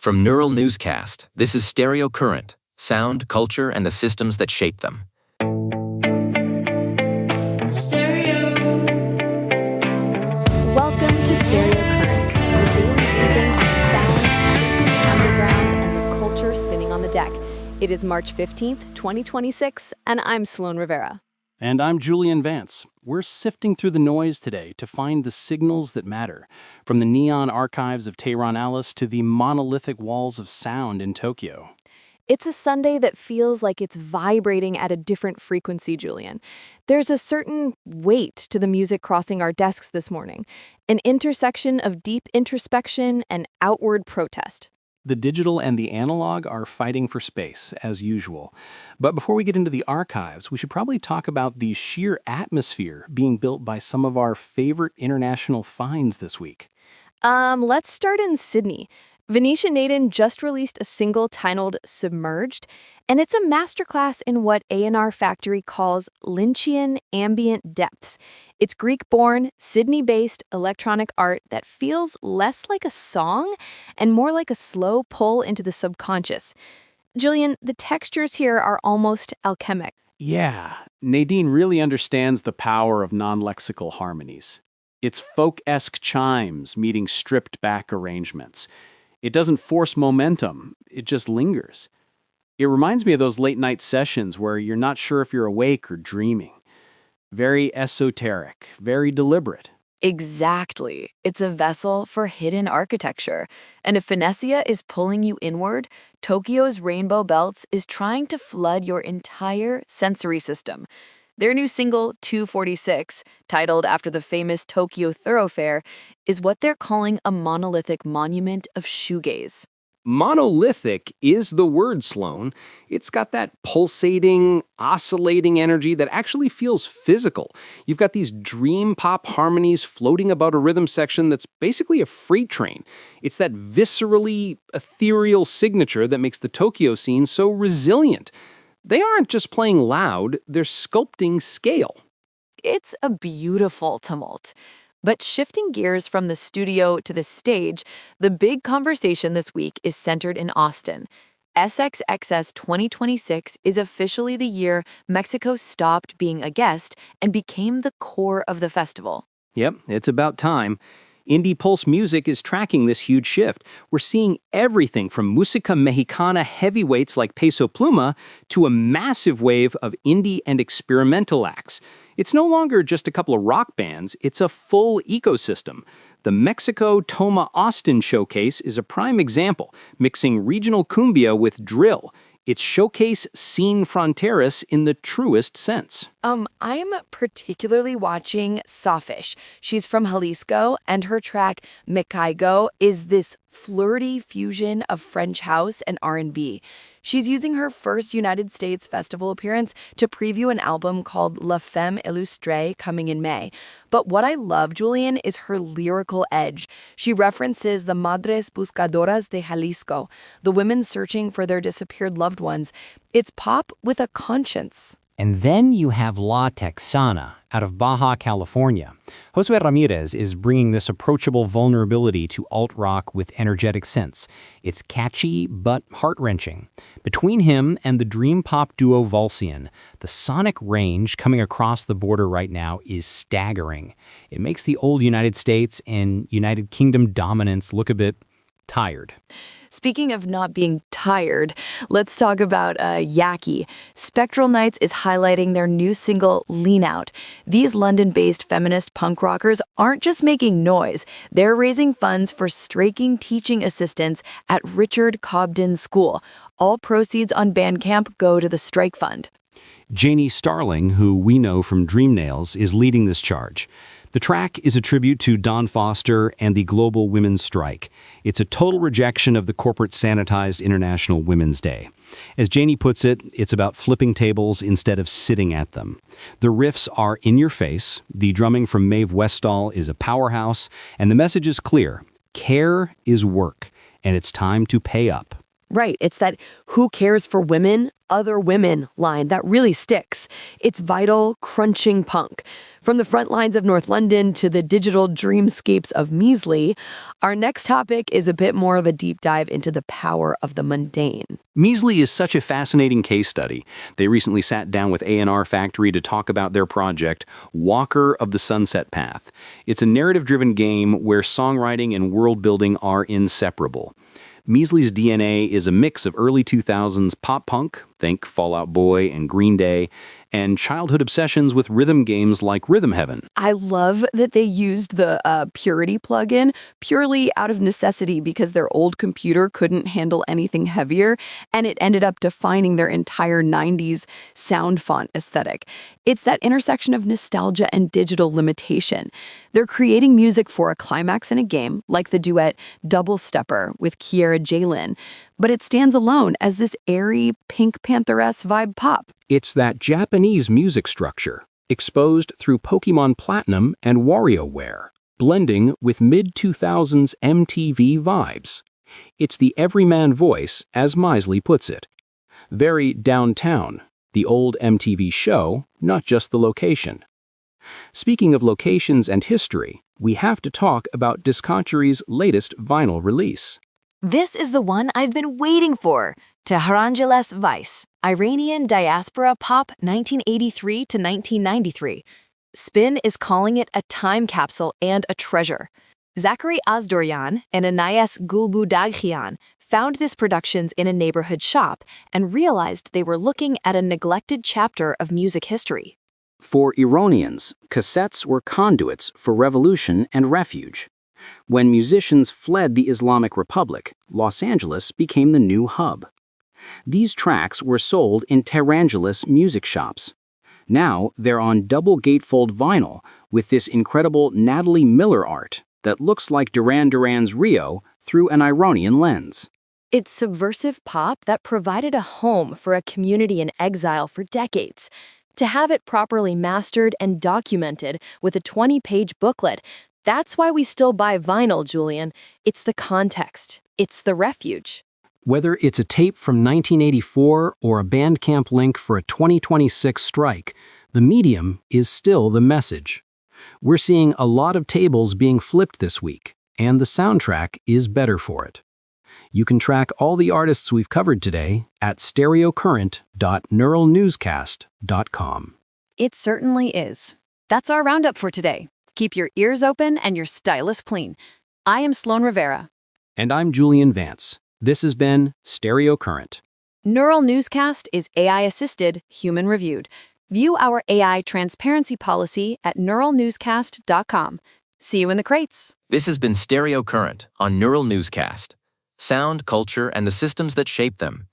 From Neural Newscast, this is Stereo Current, sound, culture, and the systems that shape them. Stereo. Welcome to Stereo Current, the daily briefing on the sounds shaping the underground and the culture spinning on the deck. It is March 15th, 2026, and I'm Sloan Rivera. And I'm Julian Vance. We're sifting through the noise today to find the signals that matter, from the neon archives of Tehrangeles to the monolithic walls of sound in Tokyo. It's a Sunday that feels like it's vibrating at a different frequency, Julian. There's a certain weight to the music crossing our desks this morning, an intersection of deep introspection and outward protest. The digital and the analog are fighting for space, as usual. But before we get into the archives, we should probably talk about the sheer atmosphere being built by some of our favorite international finds this week. Let's start in Sydney. Venetia Naden just released a single titled Submerged, and it's a masterclass in what A&R Factory calls Lynchian ambient depths. It's Greek-born, Sydney-based electronic art that feels less like a song and more like a slow pull into the subconscious. Julian, the textures here are almost alchemic. Yeah, Nadine really understands the power of non-lexical harmonies. It's folk-esque chimes meeting stripped-back arrangements. It doesn't force momentum, it just lingers. It reminds me of those late-night sessions where you're not sure if you're awake or dreaming. Very esoteric, very deliberate. Exactly. It's a vessel for hidden architecture. And if Venetia is pulling you inward, Tokyo's Rainbow Belts is trying to flood your entire sensory system. Their new single, 246, titled after the famous Tokyo thoroughfare, is what they're calling a monolithic monument of shoegaze. Monolithic is the word, Sloan. It's got that pulsating, oscillating energy that actually feels physical. You've got these dream pop harmonies floating about a rhythm section that's basically a freight train. It's that viscerally ethereal signature that makes the Tokyo scene so resilient. They aren't just playing loud, they're sculpting scale. It's a beautiful tumult. But shifting gears from the studio to the stage, the big conversation this week is centered in Austin. SXSW 2026 is officially the year Mexico stopped being a guest and became the core of the festival. Yep, it's about time. Indie Pulse Music is tracking this huge shift. We're seeing everything from Música Mexicana heavyweights like Peso Pluma to a massive wave of indie and experimental acts. It's no longer just a couple of rock bands, it's a full ecosystem. The Mexico Toma Austin Showcase is a prime example, mixing regional cumbia with drill. It's showcase sin fronteras in the truest sense. I'm particularly watching Sofish. She's from Jalisco, and her track Me Caigo is this flirty fusion of French house and R&B. She's using her first United States festival appearance to preview an album called La Femme Illustrée coming in May. But what I love, Julian, is her lyrical edge. She references the Madres Buscadoras de Jalisco, the women searching for their disappeared loved ones. It's pop with a conscience. And then you have La Texana out of Baja California. Josue Ramirez is bringing this approachable vulnerability to alt-rock with energetic synths. It's catchy but heart-wrenching. Between him and the dream pop duo Valsian, the sonic range coming across the border right now is staggering. It makes the old United States and United Kingdom dominance look a bit tired. Speaking of not being tired, let's talk about YAKKIE. Spectral Nights is highlighting their new single, Lean Out. These London-based feminist punk rockers aren't just making noise. They're raising funds for striking teaching assistants at Richard Cobden School. All proceeds on Bandcamp go to the strike fund. Janie Starling, who we know from Dream Nails, is leading this charge. The track is a tribute to Don Foster and the global women's strike. It's a total rejection of the corporate sanitized International Women's Day. As Janie puts it, it's about flipping tables instead of sitting at them. The riffs are in your face, the drumming from Maeve Westall is a powerhouse, and the message is clear. Care is work, and it's time to pay up. Right. It's that who cares for women, other women line that really sticks. It's vital, crunching punk. From the front lines of North London to the digital dreamscapes of Myslie, our next topic is a bit more of a deep dive into the power of the mundane. Myslie is such a fascinating case study. They recently sat down with A&R Factory to talk about their project, Walker of the Sunset Path. It's a narrative-driven game where songwriting and world-building are inseparable. Myslie's DNA is a mix of early 2000s pop-punk, think Fall Out Boy and Green Day, and childhood obsessions with rhythm games like Rhythm Heaven. I love that they used the Purity plugin purely out of necessity because their old computer couldn't handle anything heavier, and it ended up defining their entire 90s sound font aesthetic. It's that intersection of nostalgia and digital limitation. They're creating music for a climax in a game, like the duet Double Stepper with Kiera Jalen, but it stands alone as this airy Pink Panther-esque vibe pop. It's that Japanese music structure, exposed through Pokemon Platinum and WarioWare, blending with mid-2000s MTV vibes. It's the everyman voice, as Myslie puts it. Very downtown, the old MTV show, not just the location. Speaking of locations and history, we have to talk about Discotchery's latest vinyl release. This is the one I've been waiting for. Tehrangeles Vice, Iranian diaspora pop 1983 to 1993. Spin is calling it a time capsule and a treasure. Zachary Azdorian and Anais Gulbudaghyan found this productions in a neighborhood shop and realized they were looking at a neglected chapter of music history. For Iranians, cassettes were conduits for revolution and refuge. When musicians fled the Islamic Republic, Los Angeles became the new hub. These tracks were sold in Tehrangeles music shops. Now they're on double gatefold vinyl with this incredible Natalie Miller art that looks like Duran Duran's Rio through an Iranian lens. It's subversive pop that provided a home for a community in exile for decades. To have it properly mastered and documented with a 20-page booklet, that's why we still buy vinyl, Julian. It's the context. It's the refuge. Whether it's a tape from 1984 or a Bandcamp link for a 2026 strike, the medium is still the message. We're seeing a lot of tables being flipped this week, and the soundtrack is better for it. You can track all the artists we've covered today at stereocurrent.neuralnewscast.com. It certainly is. That's our roundup for today. Keep your ears open and your stylus clean. I am Sloan Rivera. And I'm Julian Vance. This has been Stereo Current. Neural Newscast is AI-assisted, human-reviewed. View our AI transparency policy at neuralnewscast.com. See you in the crates. This has been Stereo Current on Neural Newscast. Sound, culture, and the systems that shape them.